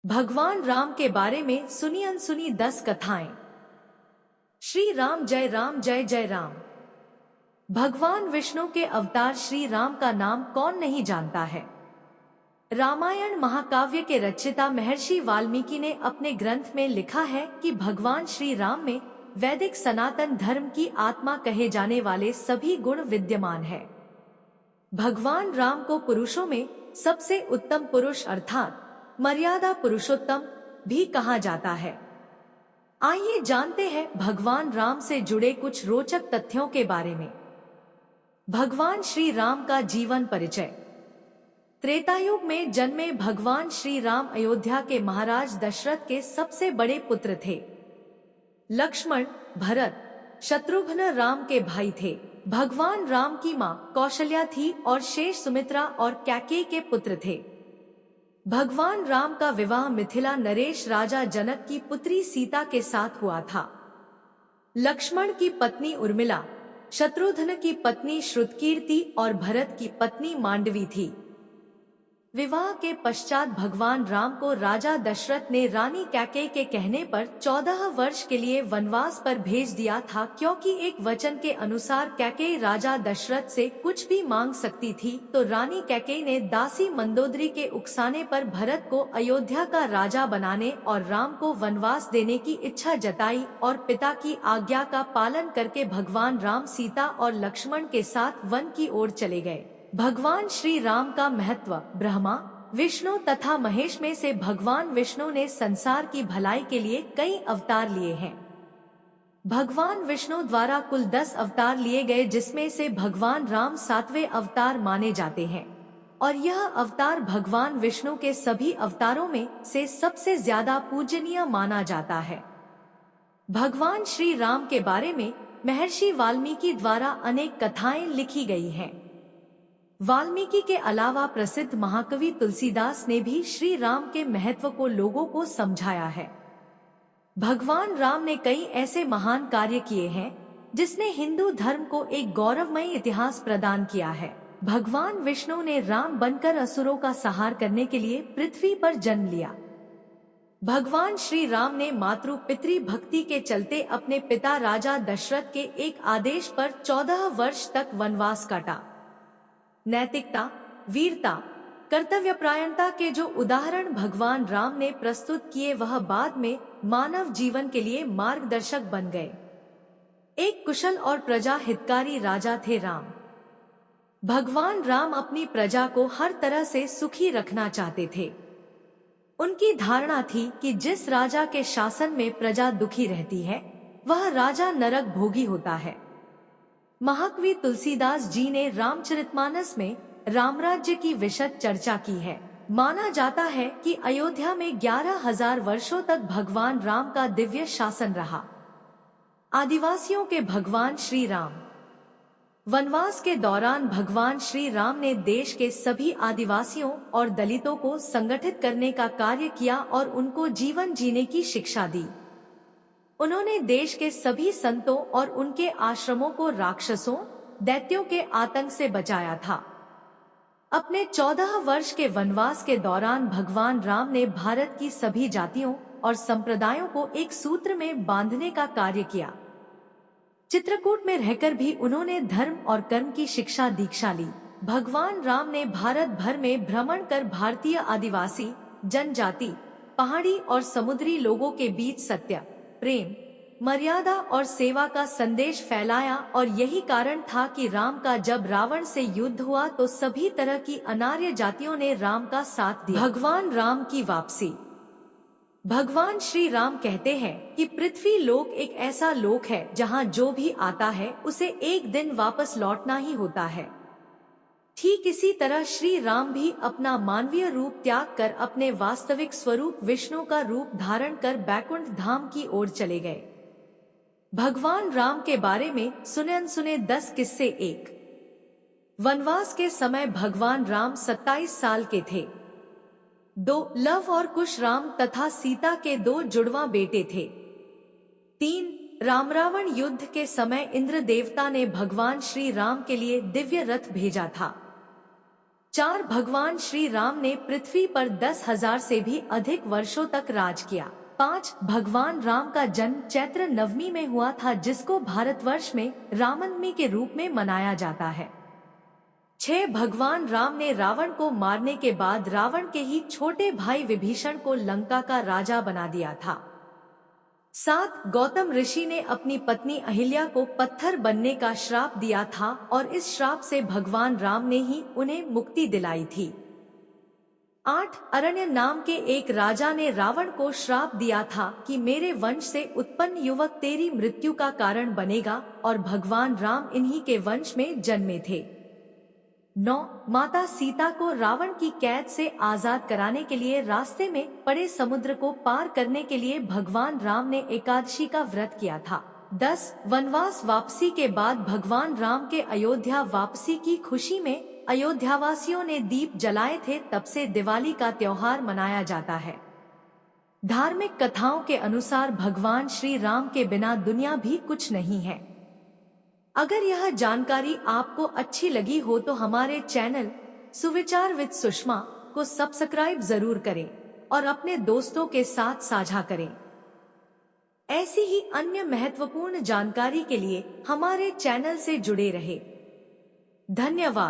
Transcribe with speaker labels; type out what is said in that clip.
Speaker 1: भगवान राम के बारे में सुनी अनसुनी 10 कथाएं। श्री राम जय जय राम। भगवान विष्णु के अवतार श्री राम का नाम कौन नहीं जानता है। रामायण महाकाव्य के रचयिता महर्षि वाल्मीकि ने अपने ग्रंथ में लिखा है कि भगवान श्री राम में वैदिक सनातन धर्म की आत्मा कहे जाने वाले सभी गुण विद्यमान है। भगवान राम को पुरुषों में सबसे उत्तम पुरुष अर्थात मर्यादा पुरुषोत्तम भी कहा जाता है। आइए जानते हैं भगवान राम से जुड़े कुछ रोचक तथ्यों के बारे में। भगवान श्री राम का जीवन परिचय। त्रेतायुग में जन्मे भगवान श्री राम अयोध्या के महाराज दशरथ के सबसे बड़े पुत्र थे। लक्ष्मण, भरत, शत्रुघ्न राम के भाई थे। भगवान राम की मां कौशल्या थी और शेष सुमित्रा और कैकेयी के पुत्र थे। भगवान राम का विवाह मिथिला नरेश राजा जनक की पुत्री सीता के साथ हुआ था। लक्ष्मण की पत्नी उर्मिला, शत्रुघ्न की पत्नी श्रुतकीर्ति और भरत की पत्नी मांडवी थी। विवाह के पश्चात भगवान राम को राजा दशरथ ने रानी कैकेयी के कहने पर 14 वर्ष के लिए वनवास पर भेज दिया था, क्योंकि एक वचन के अनुसार कैकेयी राजा दशरथ से कुछ भी मांग सकती थी। तो रानी कैकेयी ने दासी मंदोदरी के उकसाने पर भरत को अयोध्या का राजा बनाने और राम को वनवास देने की इच्छा जताई और पिता की आज्ञा का पालन करके भगवान राम सीता और लक्ष्मण के साथ वन की ओर चले गए। भगवान श्री राम का महत्व। ब्रह्मा, विष्णु तथा महेश में से भगवान विष्णु ने संसार की भलाई के लिए कई अवतार लिए हैं। भगवान विष्णु द्वारा कुल 10 अवतार लिए गए, जिसमें से भगवान राम 7वें अवतार माने जाते हैं और यह अवतार भगवान विष्णु के सभी अवतारों में से सबसे ज्यादा पूजनीय माना जाता है। भगवान श्री राम के बारे में महर्षि वाल्मीकि द्वारा अनेक कथाएं लिखी गई हैं। वाल्मीकि के अलावा प्रसिद्ध महाकवि तुलसीदास ने भी श्री राम के महत्व को लोगों को समझाया है। भगवान राम ने कई ऐसे महान कार्य किए हैं जिसने हिंदू धर्म को एक गौरवमयी इतिहास प्रदान किया है। भगवान विष्णु ने राम बनकर असुरों का संहार करने के लिए पृथ्वी पर जन्म लिया। भगवान श्री राम ने मातृ पितृ भक्ति के चलते अपने पिता राजा दशरथ के एक आदेश पर 14 वर्ष तक वनवास काटा। नैतिकता, वीरता, कर्तव्यपरायणता के जो उदाहरण भगवान राम ने प्रस्तुत किए, वह बाद में मानव जीवन के लिए मार्गदर्शक बन गए। एक कुशल और प्रजा हितकारी राजा थे राम। भगवान राम अपनी प्रजा को हर तरह से सुखी रखना चाहते थे। उनकी धारणा थी कि जिस राजा के शासन में प्रजा दुखी रहती है, वह राजा नरक भोगी होता है। महाकवि तुलसीदास जी ने रामचरितमानस में रामराज्य की विशद चर्चा की है। माना जाता है कि अयोध्या में 11,000 वर्षों तक भगवान राम का दिव्य शासन रहा। आदिवासियों के भगवान श्री राम। वनवास के दौरान भगवान श्री राम ने देश के सभी आदिवासियों और दलितों को संगठित करने का कार्य किया और उनको जीवन जीने की शिक्षा दी। उन्होंने देश के सभी संतों और उनके आश्रमों को राक्षसों, दैत्यों के आतंक से बचाया था। अपने 14 वर्ष के वनवास के दौरान भगवान राम ने भारत की सभी जातियों और संप्रदायों को एक सूत्र में बांधने का कार्य किया। चित्रकूट में रहकर भी उन्होंने धर्म और कर्म की शिक्षा दीक्षा ली। भगवान राम ने भारत भर में भ्रमण कर भारतीय आदिवासी, जनजाति, पहाड़ी और समुद्री लोगों के बीच सत्य, प्रेम, मर्यादा और सेवा का संदेश फैलाया और यही कारण था कि राम का जब रावण से युद्ध हुआ तो सभी तरह की अनार्य जातियों ने राम का साथ दिया। भगवान राम की वापसी। भगवान श्री राम कहते हैं कि पृथ्वी लोक एक ऐसा लोक है जहां जो भी आता है उसे एक दिन वापस लौटना ही होता है। ठीक इसी तरह श्री राम भी अपना मानवीय रूप त्याग कर अपने वास्तविक स्वरूप विष्णु का रूप धारण कर बैकुंठ धाम की ओर चले गए। भगवान राम के बारे में सुने अनसुने 10 किस्से। 1, वनवास के समय भगवान राम 27 साल के थे। 2, लव और कुश राम तथा सीता के 2 जुड़वा बेटे थे। 3, राम रावण युद्ध के समय इंद्र देवता ने भगवान श्री राम के लिए दिव्य रथ भेजा था। 4 भगवान श्री राम ने पृथ्वी पर 10,000 से भी अधिक वर्षों तक राज किया। 5 भगवान राम का जन्म चैत्र नवमी में हुआ था, जिसको भारतवर्ष में रामनवमी के रूप में मनाया जाता है। 6 भगवान राम ने रावण को मारने के बाद रावण के ही छोटे भाई विभीषण को लंका का राजा बना दिया था। 7 गौतम ऋषि ने अपनी पत्नी अहिल्या को पत्थर बनने का श्राप दिया था और इस श्राप से भगवान राम ने ही उन्हें मुक्ति दिलाई थी। 8 अरण्य नाम के एक राजा ने रावण को श्राप दिया था कि मेरे वंश से उत्पन्न युवक तेरी मृत्यु का कारण बनेगा, और भगवान राम इन्हीं के वंश में जन्मे थे। 9 माता सीता को रावण की कैद से आजाद कराने के लिए रास्ते में पड़े समुद्र को पार करने के लिए भगवान राम ने एकादशी का व्रत किया था। 10 वनवास वापसी के बाद भगवान राम के अयोध्या वापसी की खुशी में अयोध्यावासियों ने दीप जलाए थे, तब से दिवाली का त्योहार मनाया जाता है। धार्मिक कथाओं के अनुसार भगवान श्री राम के बिना दुनिया भी कुछ नहीं है। अगर यह जानकारी आपको अच्छी लगी हो तो हमारे चैनल सुविचार विद सुषमा को सब्सक्राइब जरूर करें और अपने दोस्तों के साथ साझा करें। ऐसी ही अन्य महत्वपूर्ण जानकारी के लिए हमारे चैनल से जुड़े रहें। धन्यवाद।